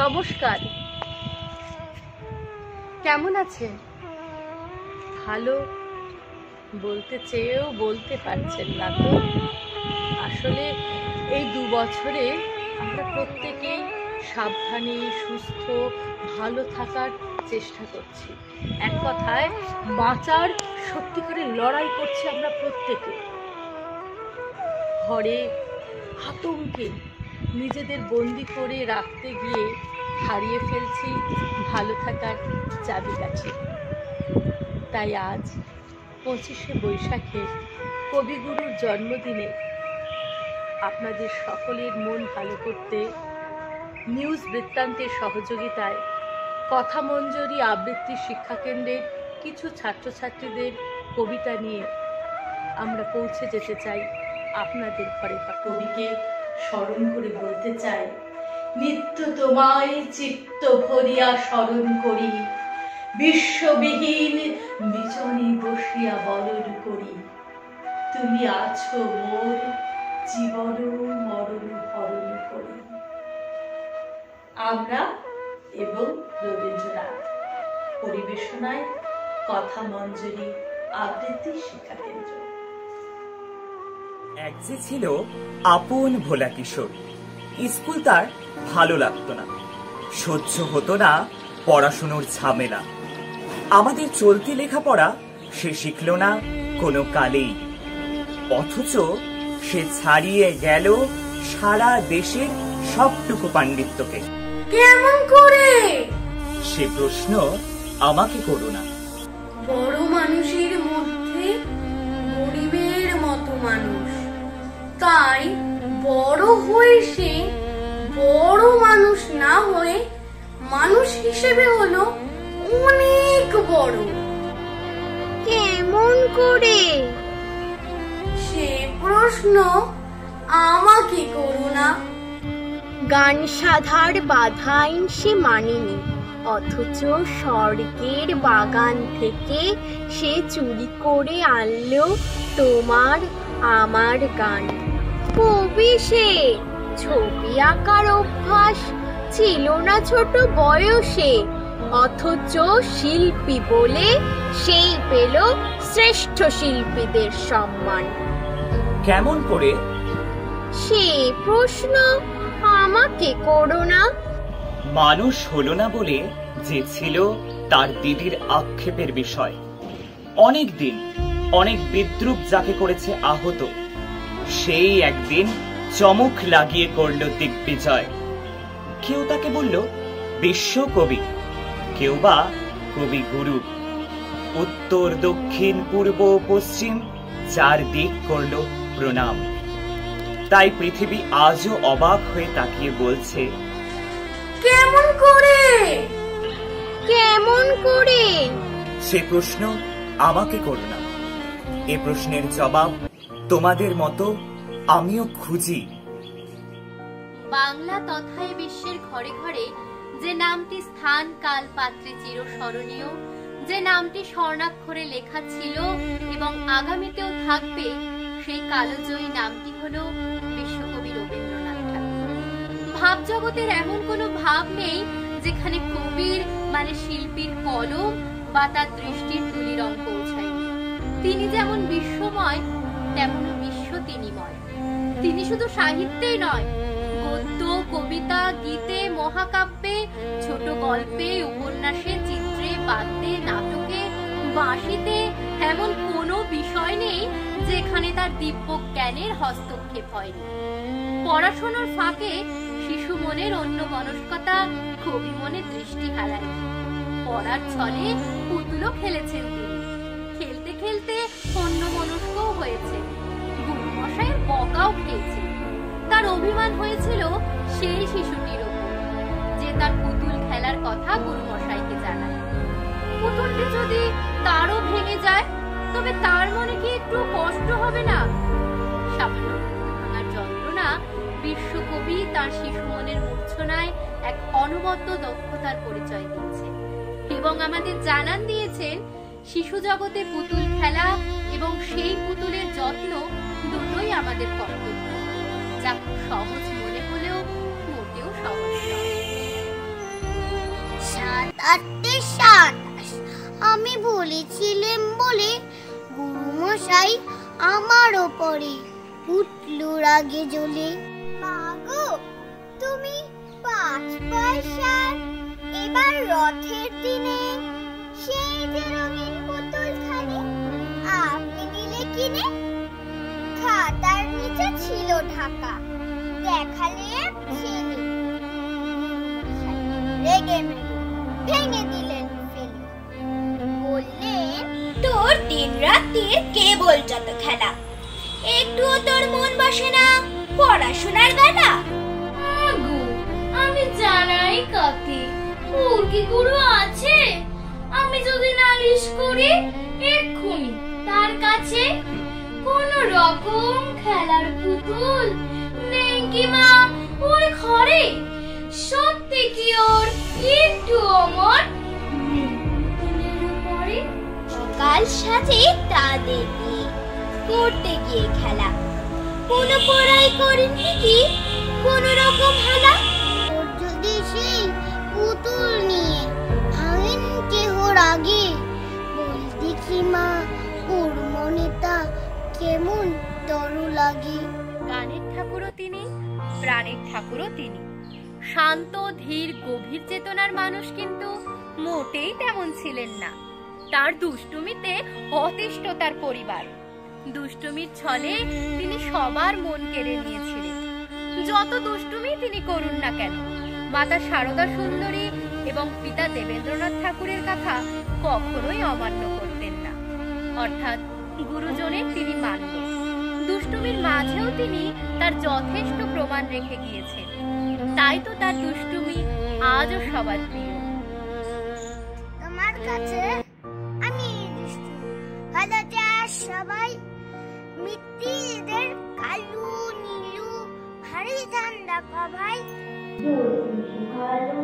নমস্কার। কেমন আছেন? ভালো বলতে চেয়েও বলতে পারছেন না তো। আসলে এই 2 বছরে আমরা প্রত্যেকেই সাবধানে সুস্থ ভালো থাকার চেষ্টা করছি। এক কথায় বাঁচার সত্যিকারের লড়াই করছি আমরা প্রত্যেকে। ঘরে আতঙ্কে নিজেদের বন্দি করে রাখতে গিয়ে হারিয়ে ফেলছি ভালো থাকার চাবিকাঠি। তাই আজ 25শে বৈশাখে কবিগুরুর জন্মদিনে আপনাদের সকলের মন ভালো করতে নিউজ বৃত্তান্তের সহযোগিতায় কথা মঞ্জরি আবৃত্তি শিক্ষাকেন্দ্রের কিছু ছাত্রছাত্রীদের কবিতা নিয়ে আমরা পৌঁছে যেতে চাই আপনাদের ঘরে। কবিকে স্মরণ করে বলতে চাই, নিত্য তোমায় চিত্ত ভরিয়া স্মরণ করি, বিশ্ববিহীন বিজনে বসিয়া বলন করি, তুমি আছো মোর জীবন মরণ হরণ করি। আমরা এবং রবীন্দ্রনাথ পরিবেশনায় কথা মঞ্জরি আবৃত্তি শিক্ষাকেন্দ্র। এক যে ছিল আপন ভোলা কিশোর, স্কুল তার ভালো লাগতো না, সহ্য হতো না পড়াশুনোর ঝামেলা। আমাদের চলতি লেখাপড়া সে শিখল না কোনো কালেই, অথচ সে ছাড়িয়ে গেল সারা দেশের সবটুকু পাণ্ডিত্যকে। কেমন করে? সে প্রশ্ন আমাকে করো না। বড় মানুষের মধ্যে গরিবের মতো মানুষ, তাই বড় হয়ে সে বড় মানুষ না হয়ে মানুষ হিসেবে হলো অনেক বড়। কেমন করে? সে প্রশ্ন আমাকে করো না। গান সাধার বাধা আইন সে মানেনি, অথচ স্বর্গের বাগান থেকে সে চুরি করে আনলো তোমার আমার গান। কবি সে, ছবি আঁকার অভ্যাস ছিল না ছোট বয়সে, অথচ শিল্পী বলে সেই পেল শ্রেষ্ঠ শিল্পীদের সম্মান। কেমন করে? সে প্রশ্ন আমাকে করো না। মানুষ হলো না বলে যে ছিল তার দিদির আক্ষেপের বিষয়। অনেক দিন অনেক বিদ্রুপ যাকে করেছে আহত, সেই একদিন চমক লাগিয়ে করল দিগ্বিজয়। কেউ তাকে বলল বিশ্বকবি, কেউ বা কবিগুরু। উত্তর দক্ষিণ পূর্ব পশ্চিম চারদিক করল প্রণাম। তাই পৃথিবী আজও অবাক হয়ে তাকিয়ে বলছে, কেমন করে? কেমন করে? সে প্রশ্ন আমাকে করো না। এ প্রশ্নের জবাব তোমাদের মতো আমিও খুঁজি। বাংলা তথা বিশ্বের ঘরে ঘরে যে নামটি স্থান কাল পাত্রে চিরস্মরণীয়, যে নামটি স্বর্ণাক্ষরে লেখা ছিল এবং আগামীতেও থাকবে, সেই কালজয়ী নামটি হলো বিশ্বকবি রবীন্দ্রনাথ ঠাকুর। ভাব জগতের এমন কোনো ভাব নেই যেখানে কবির মানে শিল্পীর কলম বা তার দৃষ্টির তুলি রং পৌঁছায়নি। তিনি যেমন বিশ্বময়, তেমনও বিশ্ব তিনিময়। তিনি শুধু সাহিত্যেই নয়, গদ্য, কবিতা, গীতে, মহাকাব্যে, ছোট গল্পে, উপন্যাসে, চিত্রে, বাদ্যে, নাটকে, বাঁশিতে এমন কোনো বিষয় নেই যেখানে তার দিব্য জ্ঞানের হস্তক্ষেপ হয়নি। পড়াশোনার ফাঁকে শিশু মনের অন্য মনস্কতা কবি মনে দৃষ্টি হারায়নি। পড়ার ছলে পুতুলও খেলেছেন তিনি, খেলতে খেলতে অন্য মনস্কও হয়েছে, গুরুমশাইয়ের বকাও খেয়েছে। তার অভিমান হয়েছিল সেই শিশুটির উপর যে তার পুতুল খেলার কথা গুরুমশাইকে জানায়। পুতুলটি যদি তারও ভেঙে যায় তবে তার মনে কি একটু কষ্ট হবে না? সামান্য ভাঙার যন্ত্রণা বিশ্বকবি তার শিশু মনের মূর্ছনায় এক অনবদ্য দক্ষতার পরিচয় দিয়েছে এবং আমাদের জানান দিয়েছেন শিশু জগতে পুতুল খেলা এবং সেই পুতুলের যত্ন দুটোই আমাদের কর্তব্য, যা খুব সহজ মনে হলেও মোটেও সহজ নয়। 27 আমি বলেছিলাম বলে গুরুমশাই আমার ওপরে উঠল রাগে জ্বলে। মাগো তুমি 5 পয়সা এবার রথের দিনে সেই যে রঙিন পুতুলখানি আপনি দিলে কিনে, খাতার নিচে ছিল ঢাকা, দেখালে ছেলে। রেগে মেগে ভেঙে দিলেন ফেলে, বললেন তোর দিন রাতের কেবল যত খেলা, একটুও তোর মন বসে না পড়াশোনার বেলা। আমি জানাই কাকে, ওর কি গুরু আছে? আমি যদি নালিশ করি এক্ষুনি তার কাছে, কোন রকম খেলার পুতুল নেই কি মা ওর ঘরে? সত্যি কি ওর একটু অমর পুতুলের উপরে? সকাল সাজে তাদের নিয়ে করতে গিয়ে খেলা, কোন পড়াই করেননি কি কোন রকম হালা? ওর যদি সেই পুতুল নিয়ে আইন কেহর আগে, বল দেখি মা ওর মনে তা কেমন তর লাগে। গানের ঠাকুরও তিনি, প্রাণের ঠাকুরও তিনি। শান্ত ধীর গভীর চেতনার মানুষ কিন্তু মোটেই তেমন ছিলেন না। তার দুষ্টুমিতে অতিষ্ঠ তার পরিবার। দুষ্টুমির ছলে তিনি সবার মন কেড়ে নিয়েছিলেন। যত দুষ্টুমি তিনি করুন না কেন, মাতা শারদা সুন্দরী এবং পিতা দেবেন্দ্রনাথ ঠাকুরের কথা কখনোই অমান্য করতেন না। অর্থাৎ গুরুজনের তিনি মানব। দুষ্টুমির মাঝেও তিনি তার যথেষ্ট প্রমাণ রেখে গিয়েছেন। তাই তো তার দুষ্টুমি আজও সবার প্রিয়। তোমার কাছে আমি দুষ্টু, ভালো চাস সবাই, মিত্তিদের কালু নীলু ভারী ঠান্ডা ভাই। ভালো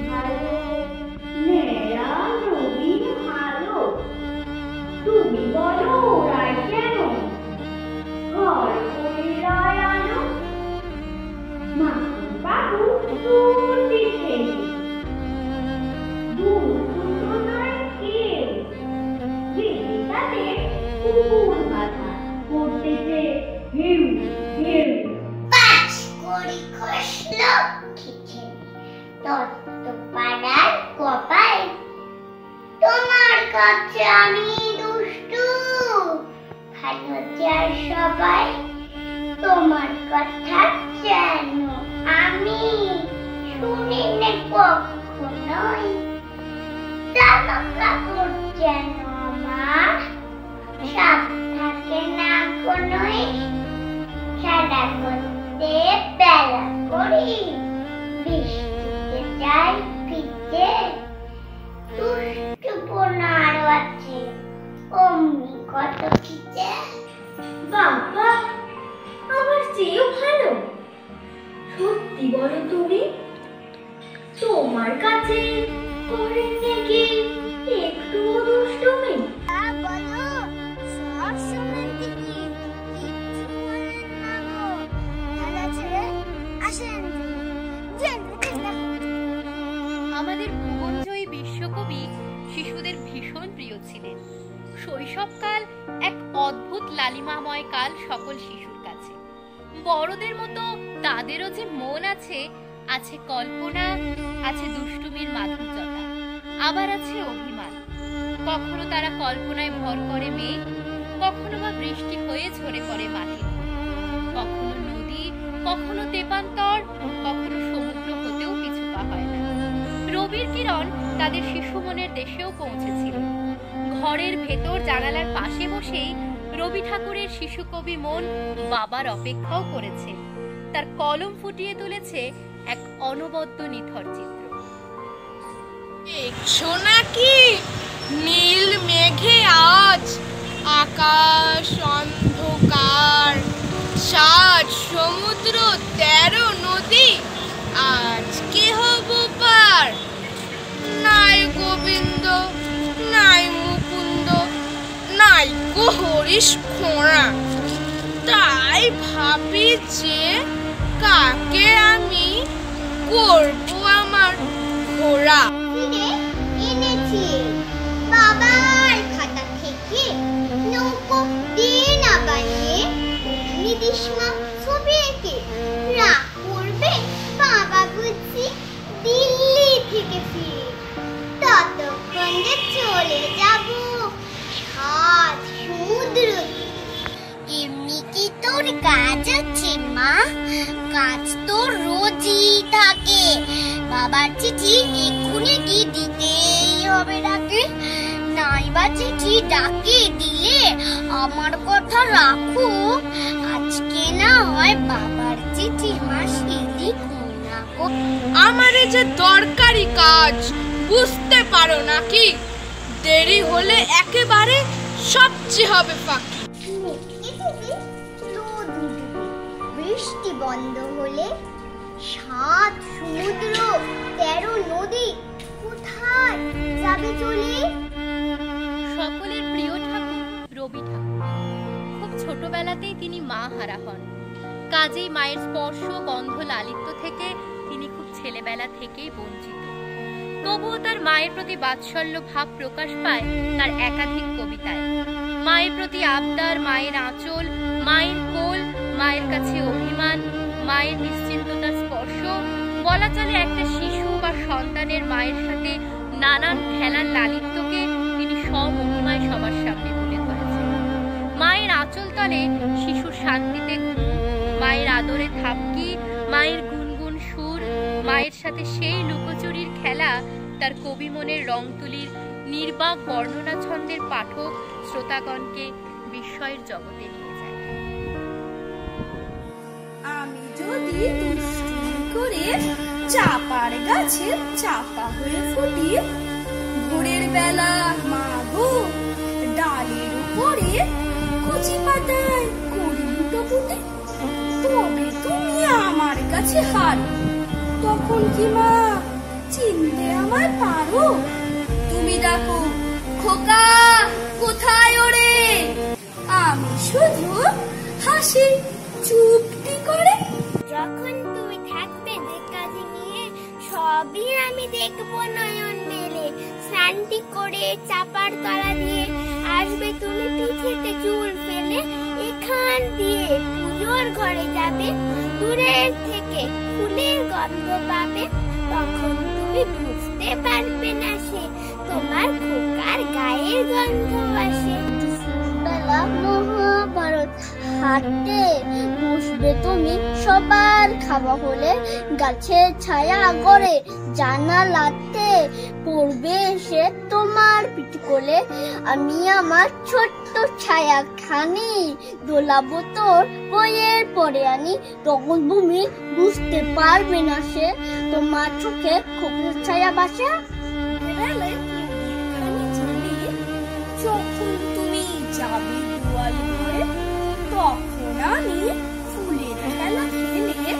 ভালো মেয়েরা রবি ভালো, তুমি বলো রায় কেন ঘর করে রায় আনো, বাবু তোর দেখে দূর দুটো নয় কেউ, তাদের কুকুর মাথা করতেছে হেউ হেউ। পাঁচ করি খসলো খিচে তত্ত্ব পাড়ার কপাই, তোমার কাছে আমি দুষ্টু, ভালো চার সবাই, তোমার কথা যেন আমি শুনি না কখনোই, জামা কাপড় যেন আমার সাপ থাকে না কোনোই, খেলা করতে বেলা করি, বৃষ্টিতে যাই ভিজে, দুষ্টু বোনার আছে অমনি কত খিচে। বাবা আমার চেয়েও ভালো, সত্যি বলো তুমি, তোমার কাছে করেন নাকি একটু দুষ্টুমি? বলো সব সময় থেকে কিচ্ছু বলেন না গো, খেলা ছেড়ে আসেন। আমাদের ভুবনজয়ী বিশ্বকবি শিশুদের ভীষণ প্রিয় ছিলেন। শৈশবকাল এক অদ্ভুত লালিমাময় কাল সকল শিশুর কাছে। বড়দের মতো তাদেরও যে মন আছে, আছে কল্পনা, আছে দুষ্টুমির মাধুর্যতা, আবার আছে অভিমান। কখনো তারা কল্পনায় ভর করে মেঘ, কখনো বা বৃষ্টি হয়ে ঝরে পড়ে মাটির, কখনো নদী, কখনো তেপান্তর, কখনো সমুদ্র হতেও পিছু পা হয় না। রবির কিরণ তাদের শিশু মনের দেশেও পৌঁছেছিল। ঘরের ভেতর জানালার পাশে বসেই রবি ঠাকুরের শিশু কবি মন বাবার অপেক্ষাও করেছে। তার কলম ফুটিয়ে তুলেছে এক অনবদ্য নিথর চিত্র। দেখছো নাকি নীল মেঘে আজ আকাশ অন্ধকার, 7 সমুদ্র 13 নদী আজকে হব পার, নাই গোবিন্দ নাই মুকুন্দ নাই গো হরিশ খোঁড়া, তাই ভাবি যে কাকে আমি করব আমার ঘোড়া। ফিরে এনেছি বাবার খাতা থেকে নৌকো দিয়ে না বানিয়ে নিদিসমা ছবি এঁকে রাগ করবে বাবা বুঝি দিল্লি থেকে ফিরে। ততক্ষণ যে চলে যাব সাত সমুদ্র দিয়ে। এমনি কি তোর কাজ আছে মা? কাজ তো রোজই থাকে। বাবার চিঠি এক্ষুনি কি দিতেই হবে ডাকে? নাইবা চিঠি ডাকে দিলে আমার কথা রাখো। আজকে না হয় বাবার চিঠি মাসি লিখো না গো। আমারে যে দরকারি কাজ বুঝতে পারো নাকি? দেরি হলে একেবারে সবচেয়ে হবে ফাঁকি। বৃষ্টি বন্ধ হলে সাত সমুদ্র 13 নদী কোথায় যাবে চলে? সকলের প্রিয় ঠাকুর রবি ঠাকুর। খুব ছোটবেলাতেই তিনি মা হারা হন। কাজেই মায়ের স্পর্শ গন্ধ লালিত্য থেকে তিনি খুব ছেলেবেলা থেকেই বঞ্চিত। তবুও তার মায়ের প্রতি বাৎসল্য ভাব প্রকাশ পায় তার একাধিক কবিতায়। মায়ের প্রতি আবদার, মায়ের আঁচল, মায়ের কোল, মায়ের কাছে অভিমান, মায়ের নিশ্চিন্ততার স্পর্শ, বলা চলে একটা শিশু বা সন্তানের মায়ের সাথে নানান খেলার লালিত্যকে তিনি স্বমহিমায় সবার সামনে তুলে ধরেছেন। মায়ের আঁচল তলে শিশুর শান্তিতে ঘুম, মায়ের আদরে থাপকি, মায়ের গুনগুন সুর, মায়ের সাথে সেই লুকোচুরির খেলা তার কবি মনের রং তুলির নির্বাক বর্ণনা ছন্দের পাঠক শ্রোতাগণকে বিস্ময়ের জগতে নিয়ে যায়। আমি যদি দুষ্টুমি করে চাপার গাছে চাপা হয়ে ফুটি, ভোরের বেলা মা গো ডালের উপরে কচি পাতায় করি লুটোপুটি, তবে তুমি আমার কাছে হারো। তখন কি মা চিনতে আমায় পারো? তুমি ডাকো খোকা কোথায় ওরে, আমি শুধু হাসি চুপটি করে। যখন তুমি থাকবে কাজে নিয়ে সবই আমি দেখবো নয়ন মেলে। শান্তি করে চাপার তলা দিয়ে আসবে তুমি পিঠেতে চুল ফেলে। এখান দিয়ে পুজোর ঘরে যাবে, দূরের থেকে ফুলের গন্ধ পাবে। তখন তুমি বুঝতে পারবে না সে তোমার খোকার গায়ের গন্ধ আসে। বেলা মহাভারত হাঁটতে বসবে তুমি, সবার খাওয়া হলে গাছের ছায়া গড়ে জানালাতে পড়বে এসে তোমার পিঠ কোলে। আমি আমার ছোট্ট ছায়া খানি দোলাবো তোর বইয়ের পরে আনি। তখন তুমি বুঝতে পারবে না সে তোমার চোখে খোকার ছায়া বাসে। যখন তুমি যাবে গোয়াল ঘরে, তখন আমি ফুলের খেলা খেলে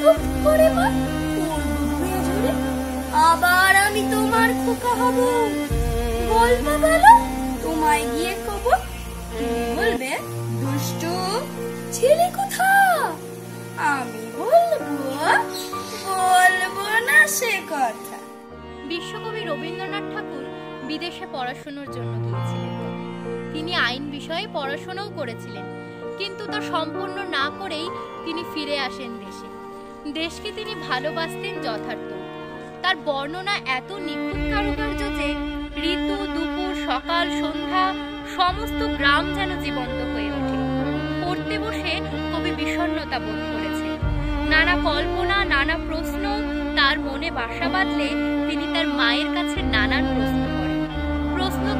টুপ করে মা পড়বো ধুয়ে ঝরে। আবার আমি তোমার খোকা হব, বলবো বলো তোমায় গিয়ে খবর। তুমি বলবে দুষ্টু ছেলে কোথা, আমি বলবো না সে কথা। বিশ্বকবি রবীন্দ্রনাথ ঠাকুর বিদেশে পড়াশোনার জন্য গিয়েছিলেন। তিনি আইন বিষয়ে পড়াশোনাও করেছিলেন, কিন্তু তা সম্পূর্ণ না করেই তিনি ফিরে আসেন দেশে। দেশকে তিনি ভালোবাসতেন যথার্থ। তার বর্ণনা এত নিখুঁত কারুকার্য যে ঋতু, দুপুর, সকাল, সন্ধ্যা সমস্ত গ্রাম যেন জীবন্ত হয়ে ওঠে। পড়তে বসে কবি বিষণ্ণতা বোধ করেছে। নানা কল্পনা, নানা প্রশ্ন তার মনে বাসা বাঁধলে তিনি তার মায়ের কাছে নানান প্রশ্ন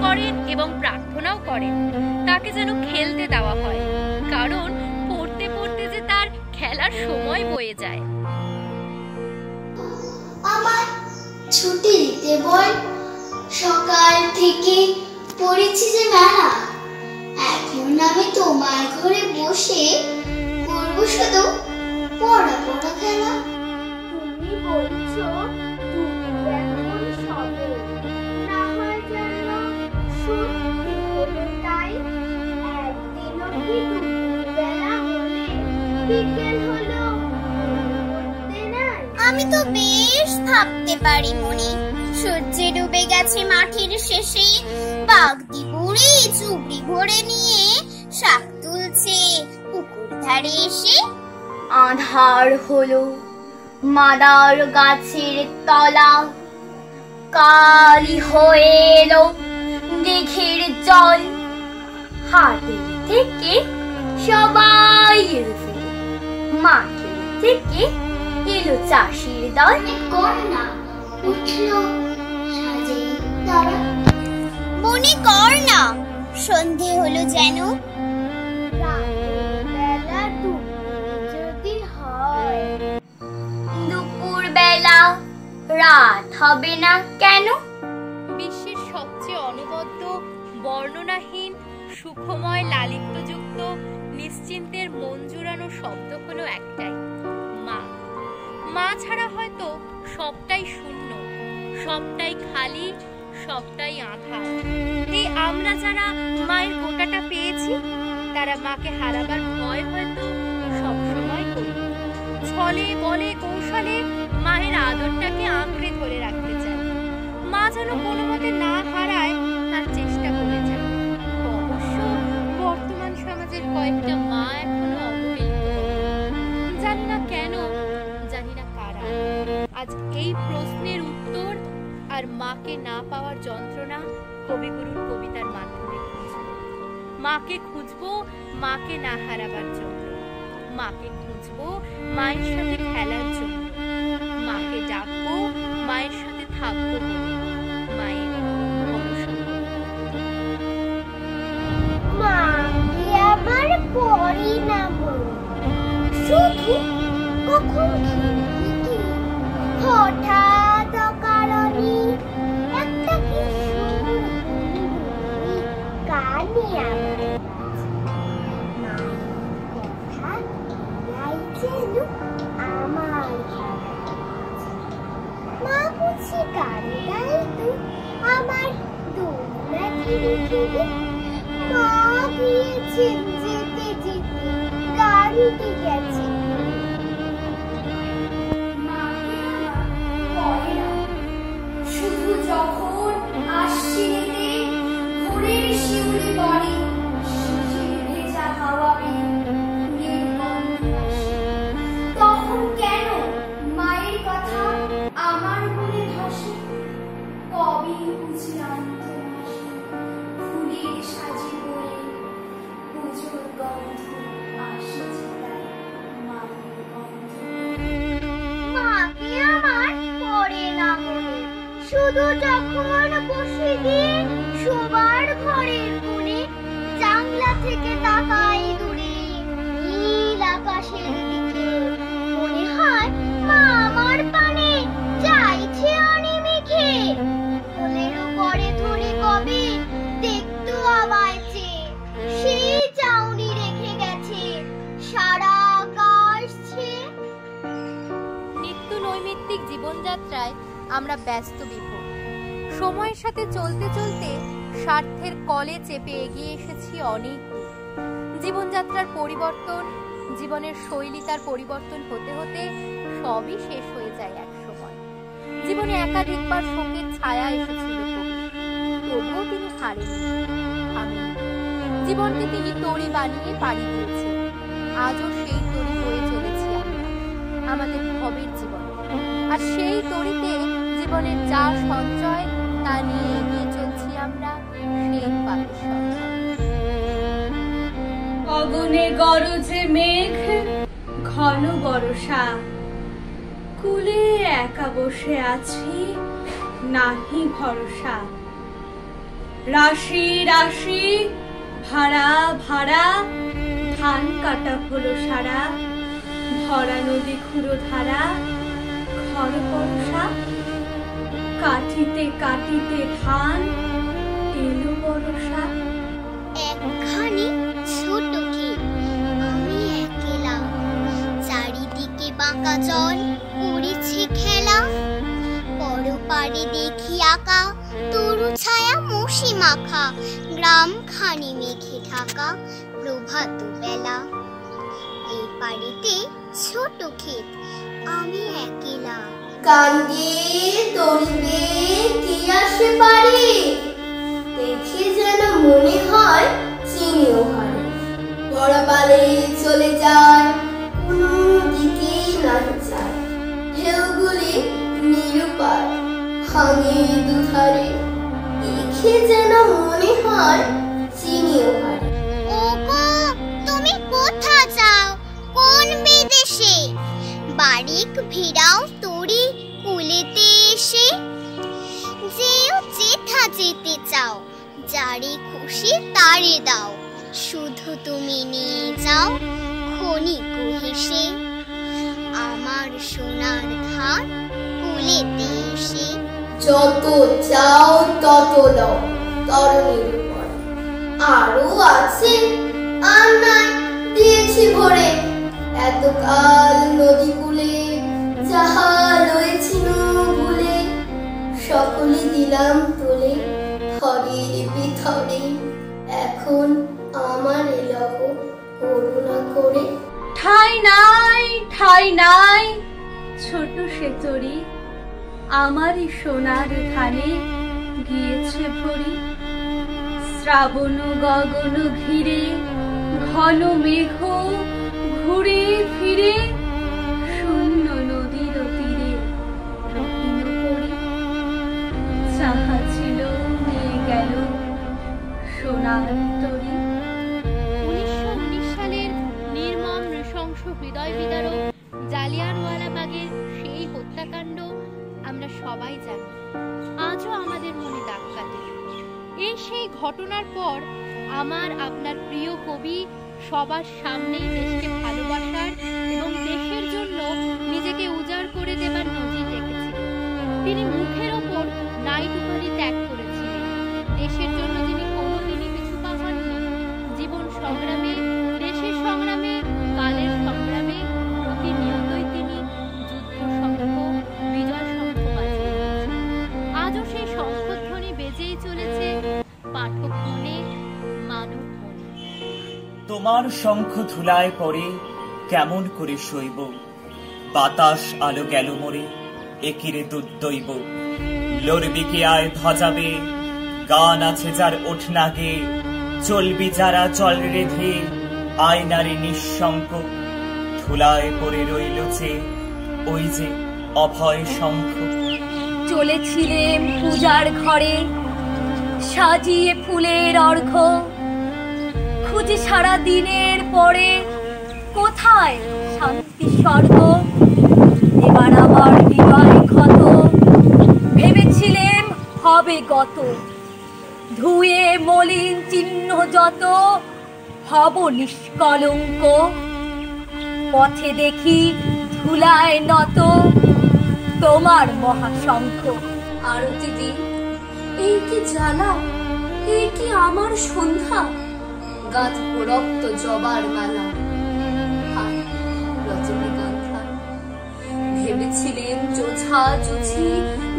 করেন এবং প্রার্থনাও করেন তাকে যেন খেলতে দেওয়া হয়, কারণ পড়তে পড়তে যে তার খেলার সময় বয়ে যায়। আমার ছুটি দিতে বল, সকাল থেকে পড়েছি যে মেলা। এখন আমি তোমার ঘরে বসে করবো শুধু পড়া পড়া খেলা। তুমি বলছো তুমি এখন সবে, না হয় যেন সত্যি হলো তাই। একদিনও কি দুপুরবেলা হলে বিকেল হলো পড়তে নাই। আমি তো বেশ ভাবতে পারি মনে। সূর্যে ডুবে গেছে মাঠের শেষে, বাগদি বুড়ি চুবড়ি ভরে নিয়ে শাক তুলছে পুকুর ধারে এসে। আঁধার হলো মাদার গাছের তলা, কালি হয়ে এলো দিঘির জল। হাটের থেকে সবাই এলো ফিরে, মাঠের থেকে এলো চাষির দল। কন্যা উঠল সাজে তারা, মনে কর না সন্ধে হলো যেন। বেলা যদি হয়, দুপুর বেলা রাত হবে না কেন? বিশ্বের সবচেয়ে অনবদ্য, বর্ণনাহীন, সুখময়, লালিত্যযুক্ত, নিশ্চিন্তের মন জুড়ানো শব্দ হলো একটাই, মা। মা ছাড়া হয়তো সবটাই শূন্য, সবটাই খালি, সবটাই আঁধার। এই আমরা যারা মায়ের গোটাটা পেয়েছি, তারা মাকে হারাবার ভয় হয়তো সবসময় করি। ছলে বলে কৌশলে মায়ের আদরটাকে আঁকড়ে ধরে রাখতে চাই। মা যেন কোনো মতে না হারায় তার চেষ্টা করে যায়। অবশ্য বর্তমান সমাজের কয়েকটা মা এখনো অবহেলিত। জানি না কেন, জানি না কারা। আজ এই প্রশ্নের উত্তর আর মাকে না পাওয়ার যন্ত্রণা কবিগুরুর কবিতার মাধ্যমে খুঁজব। মাকে খুঁজবো মাকে না হারাবার জন্য, মাকে খুঁজবো মায়ের সাথে খেলার জন্য, মাকে ডাকবো মায়ের সাথে থাকবো বলে, মায়ের ভরসা করে। মাকে আবার পড়ি না শুধু কখন কি হঠাৎ অকারণে একটা কি কানে আমার মা বুঝি কানে গাই তো আমার দোলনা ঘিরে ঘিরে। মা গিয়েছেন যেতে যেতে গাড়িতে গেছে। শুধু যখন আশ্বিনেতে ভোরের শিউলি পড়ে, শিশির ভেজা হাওয়ায় ফুলের গন্ধ আসে, তখন কেন মায়ের কথা আমার মনে ভাসে। কবে বুঝলাম তোমার ফুলের সাজে বয়ে পুজোর গন্ধ আসছে, তাই মায়ের গন্ধ। মাকে আমার পড়ে না মনে, শুধু যখন বসে গিয়ে শোবার ঘরের কোণে জানলা থেকে তাকাই দূরে নীল আকাশের দিকে। মনে হয় মা আমার পানে চাইছে অনিমেষে, কোলের উপরে ধরে কবে দেখতো আমায় চেয়ে। সেই চাউনি রেখে গেছে সারা আকাশ ছেয়ে। নিত্য নৈমিত্তিক জীবনযাত্রায় আমরা ব্যস্ত বিভোর। সময়ের সাথে চলতে চলতে স্বার্থের কলে চেপে এগিয়ে এসেছি অনেক দূর। জীবনযাত্রার পরিবর্তন, জীবনের শৈলী তার পরিবর্তন হতে হতে সবই শেষ হয়ে যায় এক সময়। জীবনে একাধিকবার সঙ্গীত ছায়া এসেছিল কবি, তবুও তিনি হারেননি, থামেননি। জীবনকে তিনি তরি বানিয়ে পাড়ি দিয়েছেন। আজও সেই তরি বয়ে চলেছি আমরা আমাদের ভবের জীবন। আর সেই তরিতে জীবনের যা সঞ্চয় তা নিয়ে এগিয়ে চলছি আমরা সেই পাপের সঞ্চয়। অগনে গরজে মেঘ, ঘন বর্ষা, কুলে একা বসে আছি নাহি ভরসা। রাশি রাশি ভাড়া ভাড়া ধান কাটা হলো সারা। ভরা নদী খুঁড়ো ধারা, ঘর বর্ষা, কাটিতে কাটিতে ধান এলো বর্ষা। একখানি ছোট ক্ষেত, আমি একলা, চারিদিকে বাঁকা জল করেছে খেলা। পরপারে দেখি আঁকা তরু ছায়া মশি মাখা, গ্রামখানি মেঘে ঢাকা প্রভাত বেলা। এই পাড়েতে ছোট ক্ষেত, আমি একলা। কান্দে তরিবে কি আসে পারে, দেখে যেন মনে হয় চিনিও হারে। ভরা বালে চলে যায় কোনো দিকে না যায়, ঢেউগুলি নিরুপায় ভাঙে দুধারে, দেখে যেন মনে হয় চিনিও হারে। ওগো তুমি কোথা যাও, কোন বিদেশে? বাড়িক ভিড়াও তোরি কুলেতে এসে। যেও যেথা যেতে চাও, যারে খুশি তারে দাও, শুধু তুমি নিয়ে যাও ক্ষণিক হেসে আমার সোনার ধান কুলেতে এসে। যত চাও তত দাও তরণীর উপর, আরো আছে আর নাই দিয়েছি ভরে। এতকাল নদী কূলে যাহা রয়েছিল ভুলে, সকলে দিলাম তুলে থরে বিথরে। এখন আমার এলাহ করুণা করে। ঠাই নাই ঠাই নাই ছোট সে তরি, আমারই সোনার ধানে গিয়েছে ভরি। শ্রাবণ গগন ঘিরে ঘন মেঘ ঘুরে ফিরে, শূন্য নদীর তীরে রহিন পড়ি। যাহা ছিল নিয়ে গেল সোনার তরি। 1919 সালের নির্মম নৃশংস হৃদয় বিদারক জালিয়ানওয়ালাবাগের সেই হত্যাকাণ্ড আমরা সবাই জানি, আজও আমাদের মনে দাগ কাটে। এই সেই ঘটনার পর আমার আপনার প্রিয় কবি সবার সামনেই দেশকে ভালোবাসার এবং দেশের জন্য নিজেকে উজাড় করে দেবার নজির রেখেছিলেন। তিনি মুখের ওপর নাইট উপাধি ত্যাগ করেছিলেন। দেশের জন্য তিনি কোনোদিনই পিছু পা হননি। জীবন সংগ্রামে, দেশের সংগ্রামে, কালের সংগ্রামে প্রতিনিয়তই তিনি যুদ্ধ শঙ্খ, বিজয় শঙ্খ বাজিয়েছেন। আজও সেই শঙ্খধ্বনি বেজেই চলেছে পাঠক মনে, মানব মনে। তোমার শঙ্খ ধুলায় পড়ে কেমন করে সইব, বাতাস আলো গেল মরে একিরে দুর্দৈব। লড়বি কে আয় ধ্বজাবে, গান আছে যার ওঠ নাগে, চলবি যারা চল রেধে, আয়নারে নিঃশঙ্ক। ধুলায় পড়ে রইল যে ওই যে অভয় শঙ্খ। চলেছিলেন পূজার ঘরে সাজিয়ে ফুলের অর্ঘ্য, খুঁজে সারা দিনের পরে কোথায় শান্তি স্বর্গ। এবার আমার হৃদয় ক্ষত, ভেবেছিলেন হবে গত, ধুয়ে মলিন চিহ্ন যত হব নিষ্কলঙ্ক। পথে দেখি ধুলায় নত তোমার মহাশঙ্খ। আরতি দি, এই কি জ্বালা, এই কি আমার সন্ধ্যা, গাঁথব রক্ত জবার মালা। রজনীগন্ধা ভেবেছিলেন চোঝা চুছি,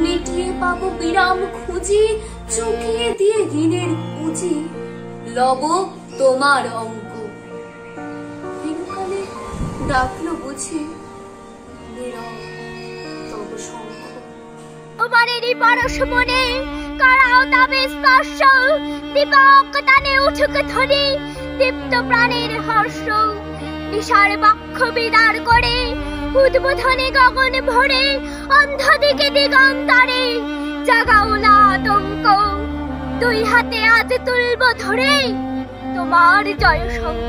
মিটিয়ে পাবো বিরাম খুঁজি, চুকিয়ে দিয়ে ঋণের পুঁজি লব তোমার অঙ্ক। দিনকালে ডাকলো বুঝি নীরব তব শঙ্খ। তোমারেরই পরশ মনে করাও তবে স্পর্শ, দীপক টানে উঠুক ধ্বনি দীপ্ত প্রাণের হর্ষ। নিশার বক্ষ বিদার করে উদ্বোধনে গগন ভরে, অন্ধ দিকে দিগন্তরে জাগাও না আতঙ্ক। দুই হাতে আজ তুলব ধরে তোমার জয় শঙ্খ।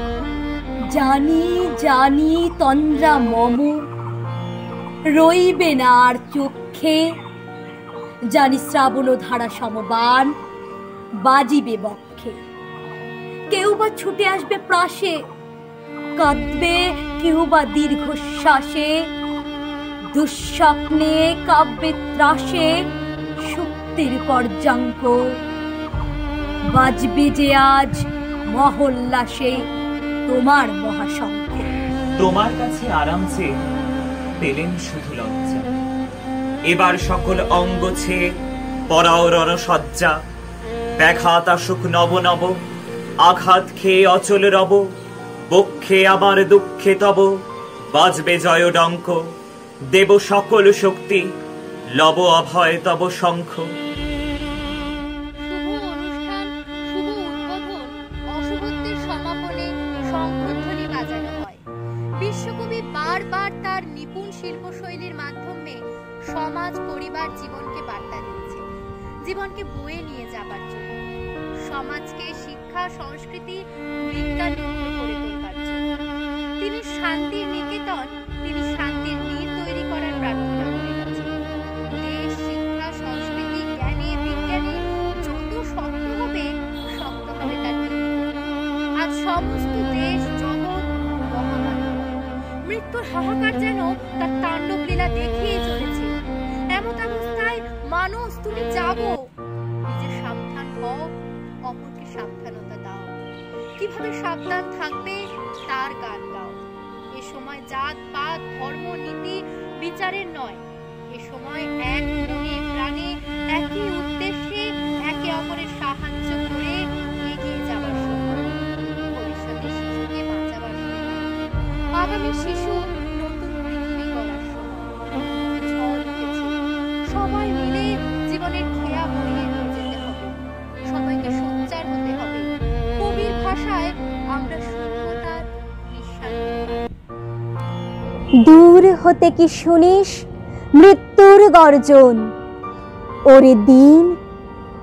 জানি জানি তন্দ্রা মম রইবে না আর চক্ষে, জানি শ্রাবণ ধারা সমবান বাজিবে বক্ষে। কেউ বা ছুটে আসবে প্রাসে, কাঁদবে কেউ বা দীর্ঘশ্বাসে, দুঃস্বপ্নে কাব্যে ত্রাসে শক্তির পর্যাঙ্ক। বাজবে যে আজ মহোল্লাসে তোমার মহাশঙ্খ। তোমার কাছে আরাম চেয়ে পেলেন শুধু লজ্জা, এবার সকল অঙ্গ ছেয়ে পরাও রণসজ্জা। ব্যাঘাত আসুক নব নব, আঘাত খেয়ে অচল রব, বক্ষে আবার দুঃখে তব বাজবে জয় ডঙ্ক। দেব সকল শক্তি লব অভয় তব শঙ্খ। শুভ অনুষ্ঠান, শুভ উদ্বোধন, অশুভত্বের সমাপনে শঙ্খধ্বনি বাজানো হয়। বিশ্বকবি বারবার তার নিপুণ শিল্পশৈলীর মাধ্যমে সমাজ, পরিবার, জীবনকে বার্তা দিয়েছে, জীবনকে বয়ে নিয়ে যাবার জন্য, সমাজকে শিক্ষা, সংস্কৃতি, বিজ্ঞান নির্ভর করে তোলবার জন্য। তিনি শান্তির নিকেতন, তিনি শান্তির নীড় তৈরি করার প্রার্থনা করে গেছেন। দেশ, শিক্ষা, সংস্কৃতি, জ্ঞানে, বিজ্ঞানে যত শক্ত হবে তার নীড়। আজ সমস্ত দেশ, জগৎ মহামানব, মৃত্যুর হাহাকার যেন তার তাণ্ডব লীলা দেখিয়ে চলেছে। এমন অবস্থায় মানুষ, তুমি যাবো, নিজে সাবধান হও, অপরকে সাবধানতা দাও। কিভাবে সাবধান থাকবে তার গান গাও। এ সময় জাত পাত, ধর্ম, নীতি, বিচারের নয়, এ সময় এক মনে প্রাণে একই উদ্দেশ্যে একে অপরের সাহায্য করে এগিয়ে যাবার সময়, ভবিষ্যতের শিশুকে বাঁচাবার সময়, আগামী শিশু নতুন পৃথিবী গড়ার সময়। ঝড় উঠেছে, সবাই মিলে জীবনের খেয়া বইয়ে নিয়ে যেতে হবে, সবাইকে সোচ্চার হতে হবে। কবির ভাষায় আমরা শূন্যতার নিঃশ্বাস। দূর হতে কি শুনিস মৃত্যুর গর্জন, ওরে দিন,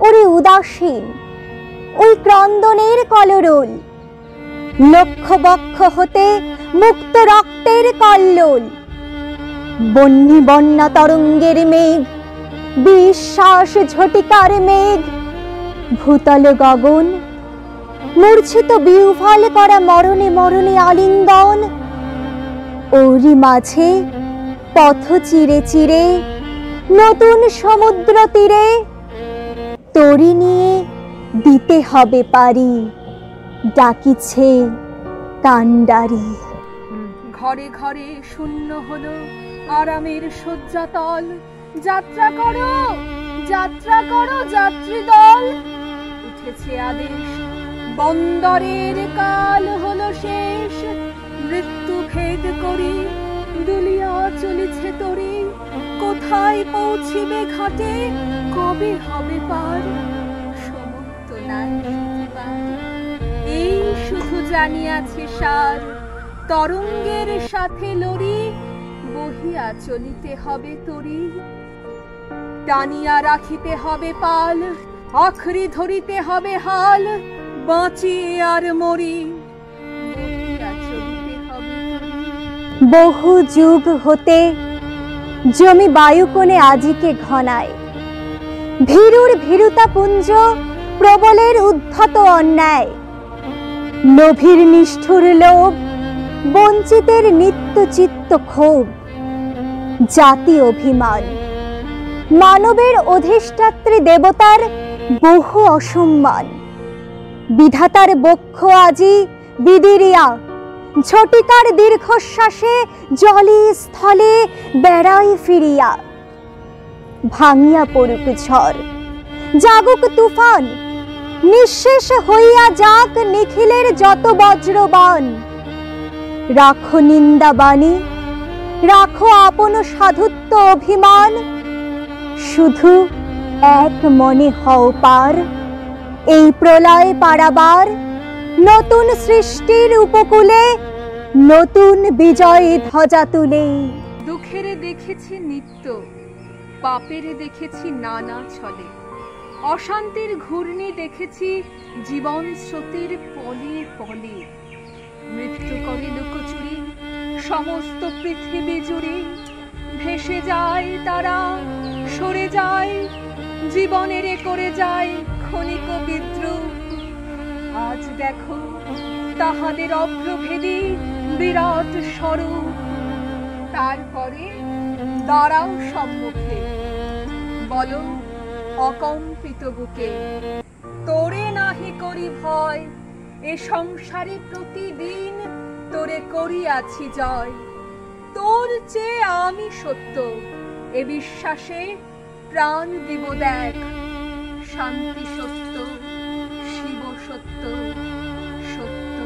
ওরে উদাসীন, ওই ক্রন্দনের কলরোল, লক্ষ বক্ষ হতে মুক্ত রক্তের কল্লোল। বন্যী বন্যা তরঙ্গের মেঘ, বিশ্বাস ঝটিকার মেঘ, ভূতল গগন, মূর্ছিত বিহ্বল করা মরণে মরণে আলিঙ্গন। ওরই মাঝে পথ চিরে চিরে নতুন সমুদ্র তীরে তরি নিয়ে দিতে হবে পারি, ডাকিছে কান্ডারি। ঘরে ঘরে শূন্য হলো আরামের শয্যাতল, যাত্রা করো, যাত্রা করো যাত্রী দল। উঠেছে আদেশ, বন্দরের কাল হলো শেষ, মৃত্যু ভেদ করি দুলিয়া চলেছে তরি। কোথায় পৌঁছিবে ঘাটে, কবে হবে পার, সমুদ্র নাই শুধিবার। এই শুধু জানিয়াছে সার, তরঙ্গের সাথে লড়ি, বহিয়া চলিতে হবে তরি। টানিয়া রাখিতে হবে পাল, আখরি ধরিতে হবে হাল, বাঁচি আর মরি, বহিয়া চলিতে হবে তরি। বহু যুগ হতে জমি বায়ুকোণে আজিকে ঘনায়, ভীরুর ভীরুতা পুঞ্জ, প্রবলের উদ্ধত অন্যায়। লোভীর নিষ্ঠুর লোভ, বঞ্চিতের নিত্য চিত্ত ক্ষোভ। জাতি অভিমান, মানবের অধিষ্ঠাত্রী দেবতার বহু অসম্মান। বিধাতার বক্ষ আজি বিদিরিয়া, ঝটিকার দীর্ঘশ্বাসে জলে স্থলে বেড়াই ফিরিয়া। ভাঙিয়া পড়ুক ঝড়, জাগুক তুফান, নিঃশেষ হইয়া যাক নিখিলের যত বজ্রবাণ। রাখো নিন্দা বাণী, রাখো আপন সাধুত্ব অভিমান, শুধু এক মনে হও পার, এই প্রলয় পারাবার। নতুন সৃষ্টির উপকূলে নতুন বিজয় ধ্বজা তুলে। দুঃখেরে দেখেছি নিত্য, পাপেরে দেখেছি নানা ছলে, অশান্তির ঘূর্ণি দেখেছি জীবন স্রোতের পলে পলে। মৃত্যু করে লুকোচুরি সমস্ত পৃথিবী জুড়ে, ভেসে যায় তারা, সরে যায়, জীবনেরে করে যায় ক্ষণিক বিদ্রুপ। আজ দেখো তাহাদের অভ্রভেদী বিরাট স্বরূপ। তারপরে দাঁড়াও সম্মুখে, বলো অকম্পিত বুকে, তোরে নাহি করি ভয়, এ সংসারে প্রতিদিন তোরে করিয়াছি জয়। তোর চেয়ে আমি সত্য, এ বিশ্বাসে প্রাণ দিব দেখ। শান্তি সত্য, শিব সত্য, সত্য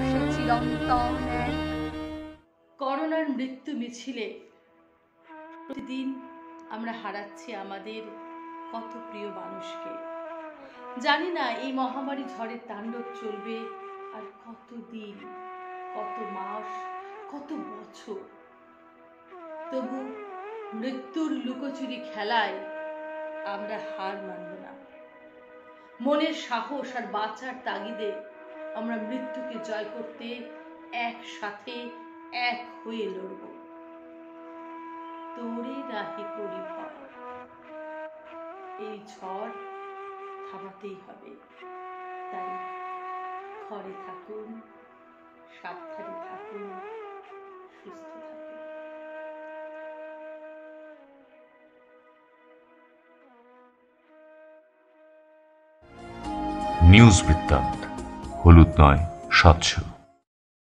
সে চিরন্তন এক। করোনার মৃত্যু মিছিলে প্রতিদিন আমরা হারাচ্ছি আমাদের কত প্রিয় মানুষকে। জানি না এই মহামারী ঝড়ের তাণ্ডব চলবে আর কত দিন, কত মাস, কত বছর। তবু মৃত্যুর লুকোচুরি খেলায় আমরা হার মানব না। মনের সাহস আর বাঁচার তাগিদে আমরা মৃত্যুকে জয় করতে একসাথে এক হয়ে লড়ব। তোরে রাহি করি ভয়, এই ঝড় থামাতেই হবে। তাই ঘরে থাকুন, সাবধানে থাকুন, সুস্থ থাকুন। নিউজ বৃত্তান্ত, হলুদ নয়, স্বচ্ছ।